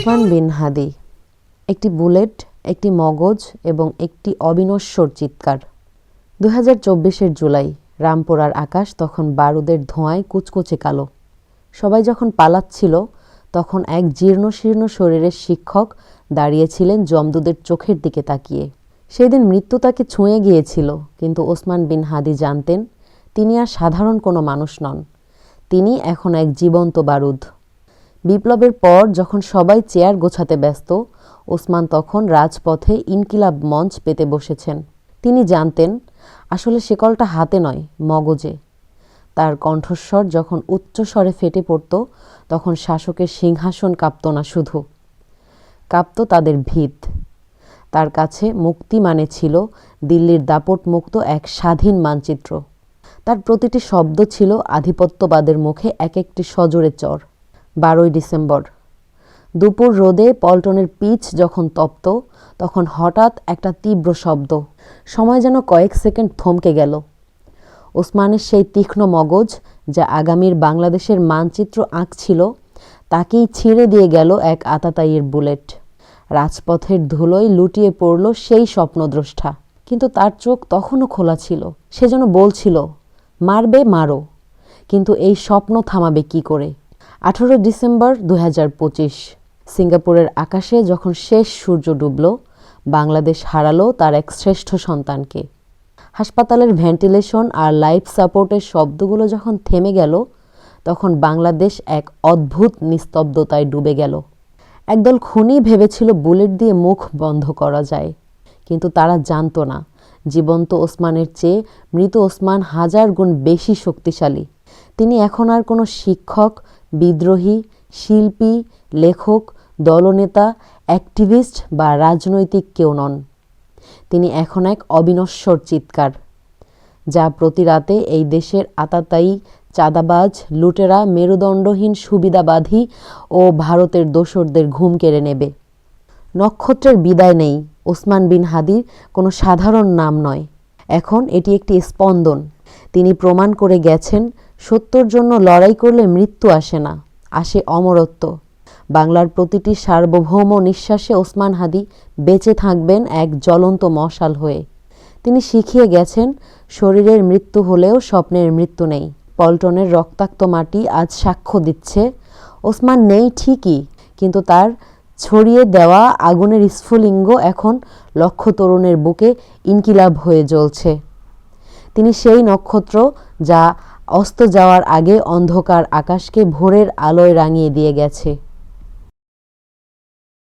ওসমান বিন হাদি, একটি বুলেট, একটি মগজ এবং একটি অবিনশ্বর চিৎকার। 2024-এর জুলাই, রামপুরার আকাশ তখন বারুদের ধোঁয়ায় কুচকুচে কালো। সবাই যখন পালাচ্ছিল, তখন এক জীর্ণশীর্ণ শরীরের শিক্ষক দাঁড়িয়েছিলেন যমদূতের চোখের দিকে তাকিয়ে। সেদিন মৃত্যু তাকে ছুঁয়ে গিয়েছিল, কিন্তু ওসমান বিন হাদি জানতেন তিনি আর সাধারণ কোনো মানুষ নন, তিনি এখন এক জীবন্ত বারুদ। বিপ্লবের পর যখন সবাই চেয়ার গোছাতে ব্যস্ত, ওসমান তখন রাজপথে ইনকিলাব মঞ্চ পেতে বসেছেন। তিনি জানতেন আসলে শেকলটা হাতে নয়, মগজে। তার কণ্ঠস্বর যখন উচ্চস্বরে ফেটে পড়ত, তখন শাসকের সিংহাসন কাঁপত না শুধু, কাঁপত তাদের ভিত। তার কাছে মুক্তি মানে ছিল দিল্লির দাপটমুক্ত এক স্বাধীন মানচিত্র। তার প্রতিটি শব্দ ছিল আধিপত্যবাদের মুখে এক একটি সজোরে চর। 12ই ডিসেম্বর, দুপুর রোদে পল্টনের পিচ যখন তপ্ত, তখন হঠাৎ একটা তীব্র শব্দ। সময় যেন কয়েক সেকেন্ড থমকে গেল। ওসমানের সেই তীক্ষ্ণ মগজ, যা আগামীর বাংলাদেশের মানচিত্র আঁকছিল, তাকেই ছিঁড়ে দিয়ে গেল এক আতাতায়ীর বুলেট। রাজপথের ধুলোয় লুটিয়ে পড়ল সেই স্বপ্নদ্রষ্টা, কিন্তু তার চোখ তখনও খোলা ছিল। সে যেন বলছিল, মারবে মারো, কিন্তু এই স্বপ্ন থামাবে কি করে। 18 ডিসেম্বর 2025, সিঙ্গাপুরের আকাশে যখন শেষ সূর্য ডুবল, বাংলাদেশ হারালো তার এক শ্রেষ্ঠ সন্তানকে। হাসপাতালের ভেন্টিলেশন আর লাইফ সাপোর্টের শব্দগুলো যখন থেমে গেল, তখন বাংলাদেশ এক অদ্ভুত নিস্তব্ধতায় ডুবে গেল। একদল খুনি ভেবেছিল বুলেট দিয়ে মুখ বন্ধ করা যায়, কিন্তু তারা জানতো না জীবন্ত ওসমানের চেয়ে মৃত ওসমান হাজার গুণ বেশি শক্তিশালী। তিনি এখন আর কোনো শিক্ষক, বিদ্রোহী, শিল্পী, লেখক, দলনেতা, অ্যাক্টিভিস্ট বা রাজনৈতিক কেউ নন। তিনি এখন এক অবিনশ্বর চিৎকার, যা প্রতি রাতে এই দেশের আতাতায়ী, চাঁদাবাজ, লুটেরা, মেরুদণ্ডহীন সুবিধাবাদী ও ভারতের দোসরদের ঘুম কেড়ে নেবে। নক্ষত্রের বিদায় নেই, ওসমান বিন হাদির কোনো সাধারণ নাম নয়। এখন এটি একটি স্পন্দন। তিনি প্রমাণ করে গেছেন, সত্যর জন্য লড়াই করলে মৃত্যু আসে না, আসে অমরত্ব। বাংলার প্রতিটি সার্বভৌম নিঃশ্বাসে ওসমান হাদি বেঁচে থাকবেন এক জ্বলন্ত মশাল হয়ে। তিনি শিখিয়ে গেছেন, শরীরের মৃত্যু হলেও স্বপ্নের মৃত্যু নেই। পল্টনের রক্তাক্ত মাটি আজ সাক্ষ্য দিচ্ছে, ওসমান নেই ঠিকই, কিন্তু তার ছড়িয়ে দেওয়া আগুনের স্ফুলিঙ্গ এখন লক্ষ তরুণের বুকে ইনকিলাব হয়ে জ্বলছে। তিনি সেই নক্ষত্র, যা অস্ত যাওয়ার আগে অন্ধকার আকাশকে ভোরের আলোয় রাঙিয়ে দিয়ে গেছে।